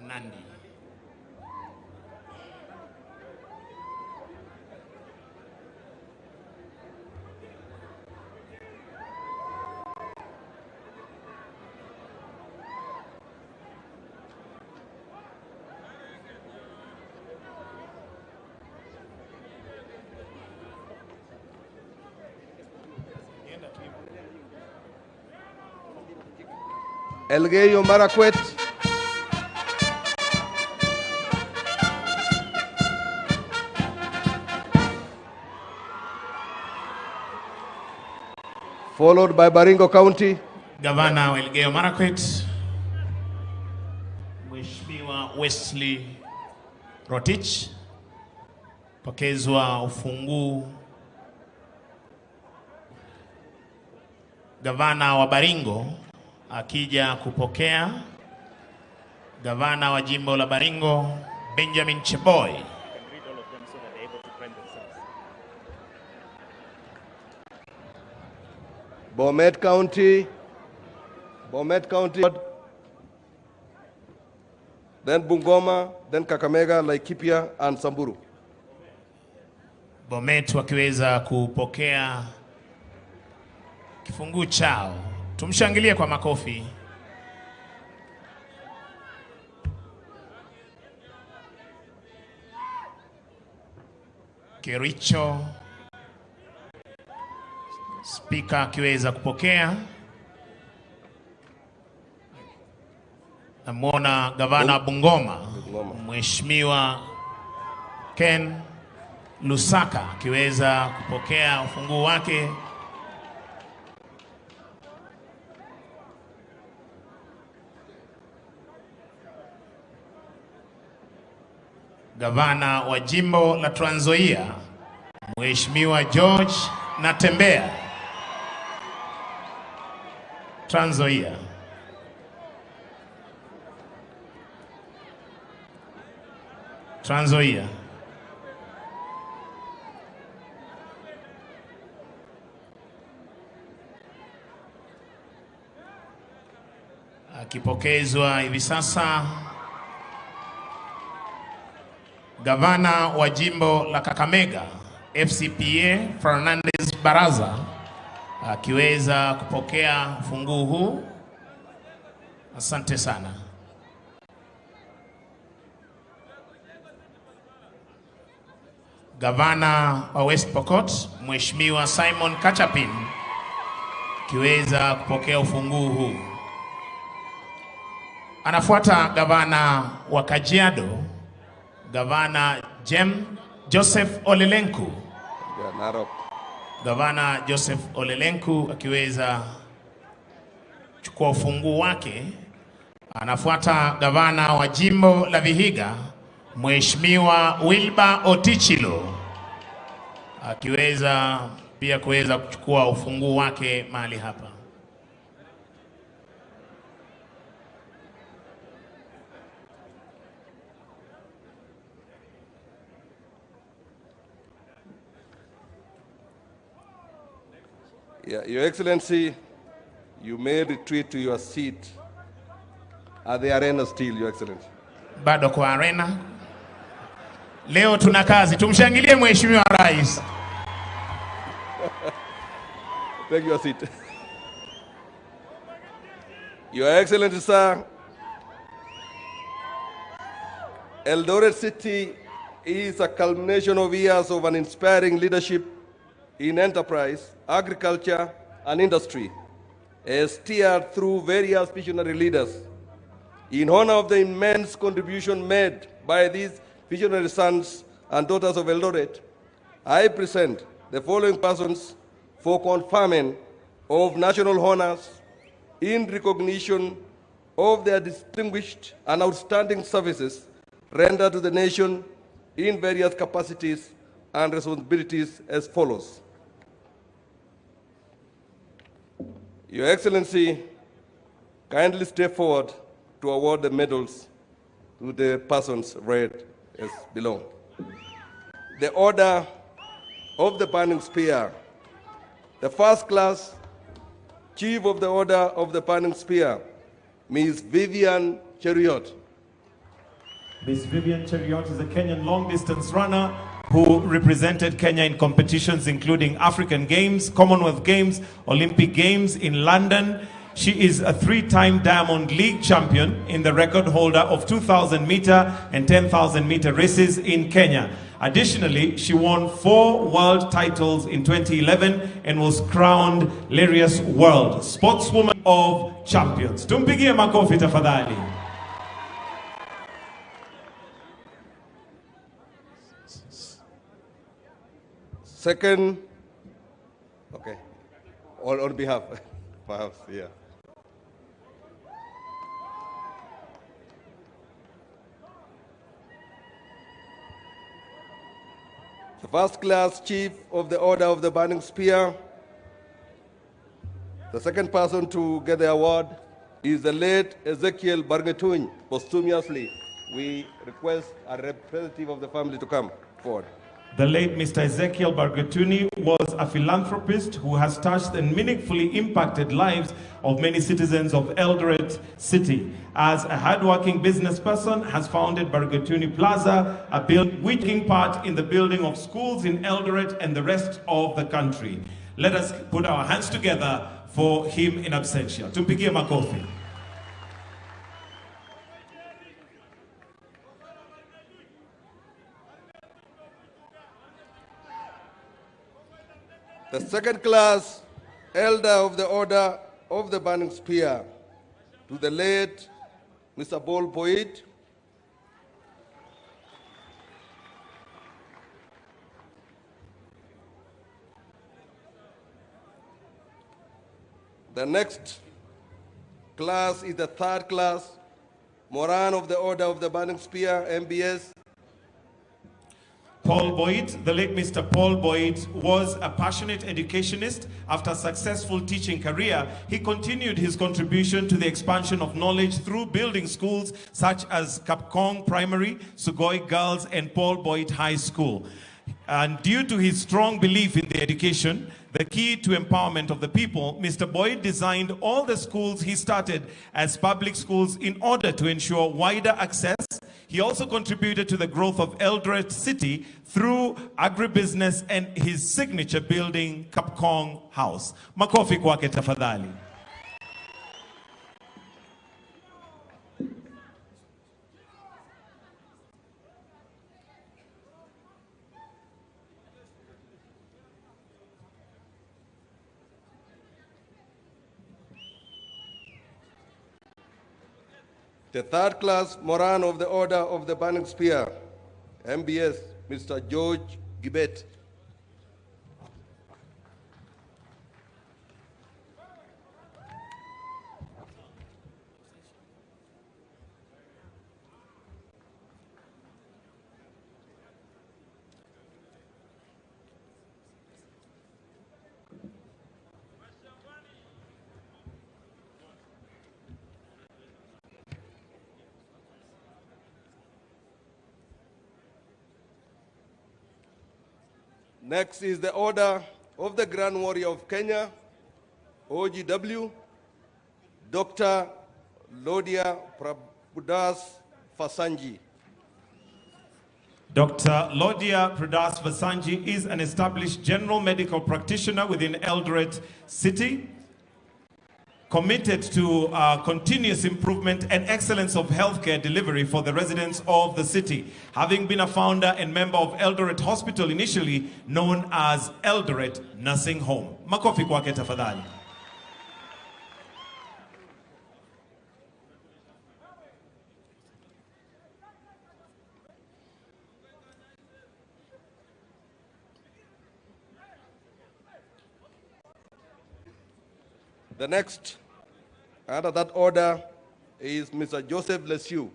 Nandi. Elgeyo Marakwet, followed by Baringo County. Gavana wa Elgeyo Marakwet, Mheshimiwa Wesley Rotich, pokezwa ufunguu. Gavana wa Baringo akija kupokea. Gavana wa jimbo la Baringo Benjamin Cheboy. Bomet County, then Bungoma, then Kakamega, Laikipia and Samburu. Bomet wakiweza kupokea kifunguu chao. Tumshangilie kwa makofi. Kericho, Speaker akiweza kupokea. Namwona gavana Bungoma, Mheshimiwa Ken Lusaka akiweza kupokea ufunguo wake. Gavana wa jimbo la Trans Nzoia Mheshimiwa George Natembea, Trans Nzoia. Trans Nzoia. Akipokezwa hivi sasa gavana wa jimbo la Kakamega FCPA Fernandez Baraza akiweza kupokea ufunguo huu. Asante sana. Gavana wa West Pokot Mheshimiwa Simon Kachapin akiweza kupokea ufunguo huu. Anafuata gavana wa Kajiado, Gavana Joseph Olelenku. Gavana Joseph Olelenku akiweza chukua ufunguo wake. Anafuata gavana wa jimbo la Vihiga Mheshimiwa Wilba Otichilo akiweza pia kuweza kuchukua ufunguo wake mahali hapa. Yeah, Your Excellency, you may retreat to your seat at the arena still, Your Excellency. Bado kwa arena. Leo tuna kazi. Tumshangilie Mheshimiwa Rais. Take your seat. Your Excellency, sir, Eldorert City is a culmination of years of an inspiring leadership in enterprise, agriculture, and industry, steered through various visionary leaders. In honor of the immense contribution made by these visionary sons and daughters of Eldorert, I present the following persons for conferment of national honors in recognition of their distinguished and outstanding services rendered to the nation in various capacities and responsibilities as follows. Your Excellency, kindly step forward to award the medals to the persons read as below. The Order of the Burning Spear. The first class Chief of the Order of the Burning Spear, Ms. Vivian Cheruiyot. Miss Vivian Cheriot is a Kenyan long-distance runner who represented Kenya in competitions including African Games, Commonwealth Games, Olympic Games in London. She is a 3-time Diamond League champion in the record holder of 2,000-meter and 10,000-meter races in Kenya. Additionally, she won 4 world titles in 2011 and was crowned Larius World Sportswoman of Champions. Tumpigie makofi tafadhali. Second, okay, on behalf, perhaps, yeah. The first class chief of the Order of the Burning Spear. The second person to get the award is the late Ezekiel Bargetuny, posthumously. We request a representative of the family to come forward. The late Mr. Ezekiel Bargetuny was a philanthropist who has touched and meaningfully impacted lives of many citizens of Eldorert City. As a hardworking business person, has founded Bargetuny Plaza, a building which taking part in the building of schools in Eldorert and the rest of the country. Let us put our hands together for him in absentia. Tumpigie makofi. The second class elder of the Order of the Burning Spear, to the late Mr. Paul Boyd. The next class is the third class, Moran of the Order of the Burning Spear, MBS. Paul Boyd, the late Mr. Paul Boyd, was a passionate educationist. After a successful teaching career, he continued his contribution to the expansion of knowledge through building schools such as Kapkong Primary, Sugoi Girls, and Paul Boyd High School. And due to his strong belief in the education, the key to empowerment of the people, Mr. Boyd designed all the schools he started as public schools in order to ensure wider access. He also contributed to the growth of Eldorert City through agribusiness and his signature building, Kapkong House. Makofi kwake tafadhali. The third class Moran of the Order of the Burning Spear, MBS, Mr. George Gibet. Next is the Order of the Grand Warrior of Kenya, OGW, Dr. Lodia Prabhudas Fasanji. Dr. Lodia Prabhudas Fasanji is an established general medical practitioner within Eldorert City, committed to continuous improvement and excellence of healthcare delivery for the residents of the city, having been a founder and member of Eldorert Hospital, initially known as Eldorert Nursing Home. Makofi kwake tafadhali. The next under that order is Mr. Joseph Lesu.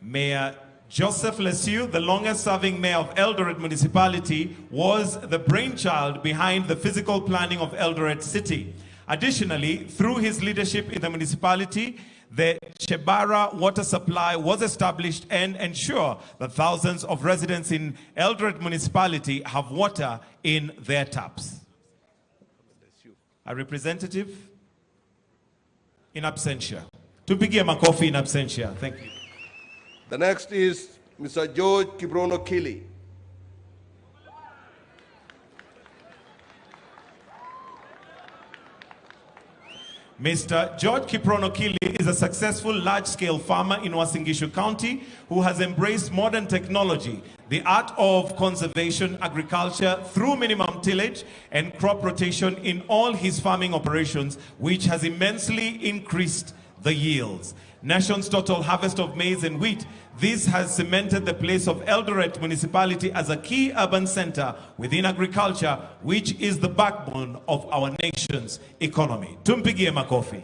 Mayor Joseph Lesu, the longest-serving mayor of Eldorert Municipality, was the brainchild behind the physical planning of Eldorert City. Additionally, through his leadership in the municipality, the Chebara water supply was established and ensure that thousands of residents in Eldorert Municipality have water in their taps. A representative In absentia. Tumpigie makofi in absentia. Thank you. The next is Mr. George Kibrono Kili. Mr. George Kiprono Kili is a successful large-scale farmer in Uasin Gishu County who has embraced modern technology, the art of conservation agriculture through minimum tillage and crop rotation in all his farming operations, which has immensely increased the yields. Nation's total harvest of maize and wheat. This has cemented the place of Eldorert municipality as a key urban center within agriculture, which is the backbone of our nation's economy. Tumpigie makofi.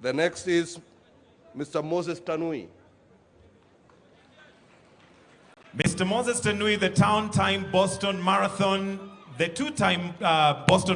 The next is Mr. Moses Tanui. Mr. Moses Tanui, the two-time Boston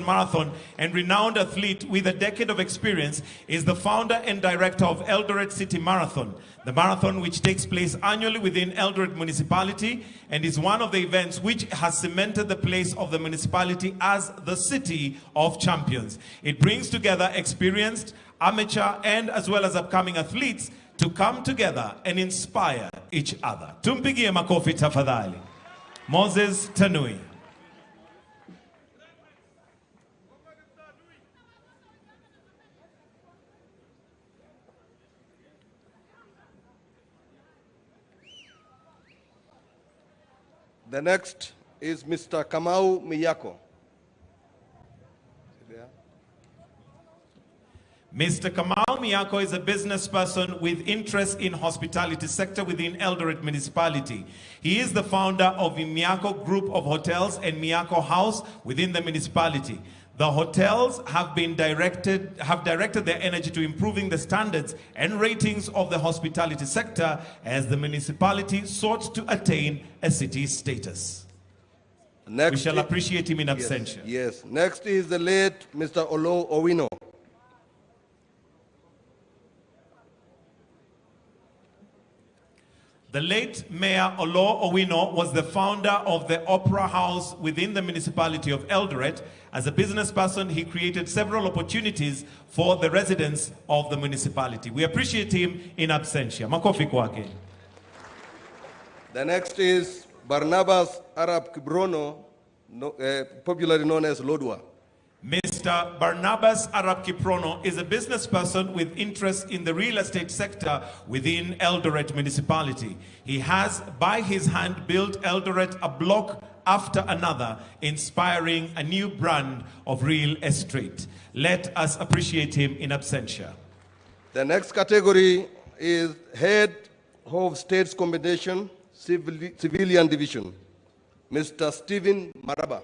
Marathon and renowned athlete with a decade of experience, is the founder and director of Eldorert City Marathon, the marathon which takes place annually within Eldorert municipality and is one of the events which has cemented the place of the municipality as the city of champions. It brings together experienced, amateur, and as well as upcoming athletes to come together and inspire each other. Tumpigie makofi tafadhali. Moses Tanui. The next is Mr. Kamau Miyako. Mr. Kamau Miyako is a business person with interest in hospitality sector within Eldorert municipality. He is the founder of the Miyako Group of Hotels and Miyako House within the municipality. The hotels have directed their energy to improving the standards and ratings of the hospitality sector as the municipality sought to attain a city status. Next, we shall appreciate him in absentia. Yes. Next is the late Mr. Olo Owino. The late Mayor Olo Owino was the founder of the Opera House within the municipality of Eldorert. As a business person, he created several opportunities for the residents of the municipality. We appreciate him in absentia. Makofi kwake. The next is Barnabas Arap Kibrono, popularly known as Lodwa. Mr. Barnabas Arap Kiprono is a business person with interest in the real estate sector within Eldorert municipality. He has, by his hand, built Eldorert a block after another, inspiring a new brand of real estate. Let us appreciate him in absentia. The next category is Head of States Combination, Civilian Division, Mr. Stephen Maraba.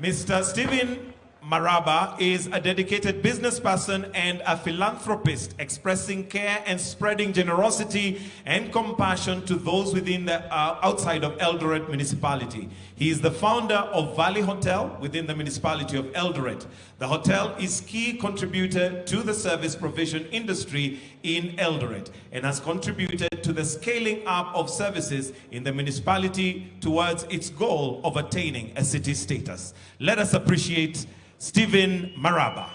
Mr. Stephen Maraba is a dedicated business person and a philanthropist, expressing care and spreading generosity and compassion to those within the outside of Eldorert municipality. He is the founder of Valley Hotel within the municipality of Eldorert. The hotel is key contributor to the service provision industry in Eldorert and has contributed to the scaling up of services in the municipality towards its goal of attaining a city status. Let us appreciate Stephen Maraba.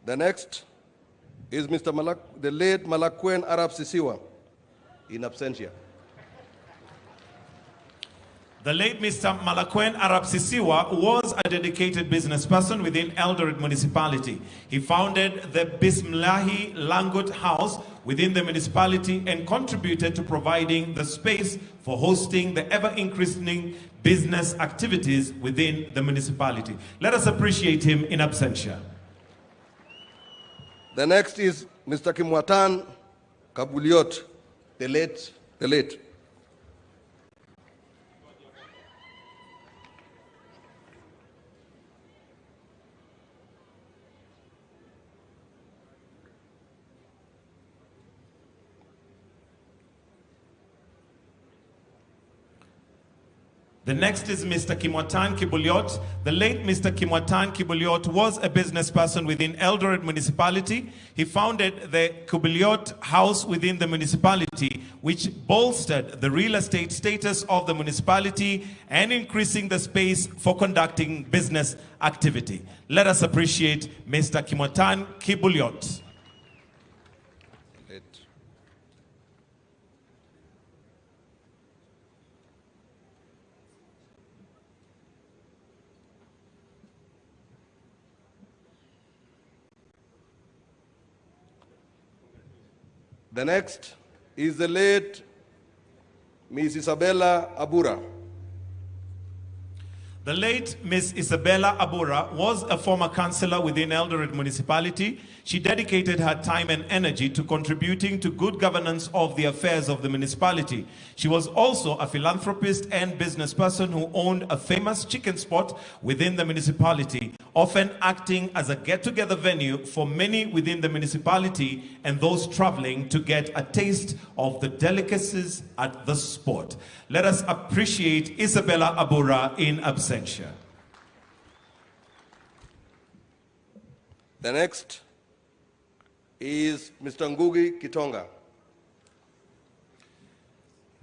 The next is Mr. the late Malakwen Arab Sisiwa, in absentia. The late Mr. Malakwen Arap Sisiwa was a dedicated business person within Eldorert municipality. He founded the Bismillahi Langut House within the municipality and contributed to providing the space for hosting the ever-increasing business activities within the municipality. Let us appreciate him in absentia. The next is Mr. Kimwatan Kabuliot, the late. The next is Mr. Kimwatan Kibuliot. The late Mr. Kimwatan Kibuliot was a business person within Eldorert municipality. He founded the Kibuliot House within the municipality, which bolstered the real estate status of the municipality and increasing the space for conducting business activity. Let us appreciate Mr. Kimwatan Kibuliot. The next is the late Miss Isabella Abura. The late Miss Isabella Abura was a former councillor within Eldorert municipality. She dedicated her time and energy to contributing to good governance of the affairs of the municipality. She was also a philanthropist and business person who owned a famous chicken spot within the municipality, often acting as a get-together venue for many within the municipality and those traveling to get a taste of the delicacies at the spot. Let us appreciate Isabella Abura in absentia. The next is Mr. Ngugi Kitonga.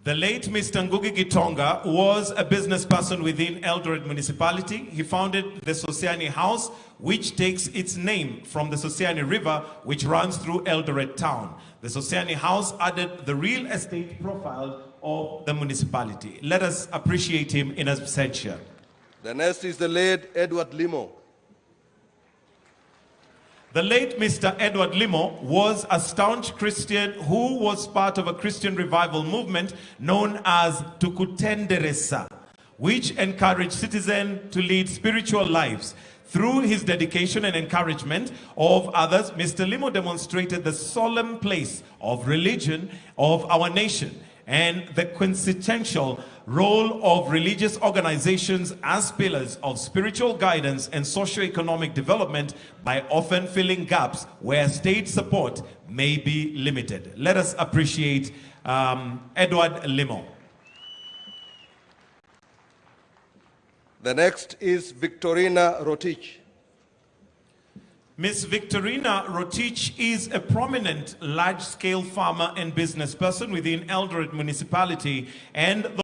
The late Mr. Ngugi Gitonga was a business person within Eldorert municipality. He founded the Sosiani House, which takes its name from the Sosiani River, which runs through Eldorert town. The Sosiani House added the real estate profile of the municipality. Let us appreciate him in absentia. The next is the late Edward Limo. The late Mr. Edward Limo was a staunch Christian who was part of a Christian revival movement known as Tukutenderesa, which encouraged citizens to lead spiritual lives. Through his dedication and encouragement of others, Mr. Limo demonstrated the solemn place of religion of our nation and the quintessential role of religious organizations as pillars of spiritual guidance and socio-economic development by often filling gaps where state support may be limited. Let us appreciate Edward Limo. The next is Victorina Rotich. Ms. Victorina Rotich is a prominent large-scale farmer and business person within Eldorert municipality and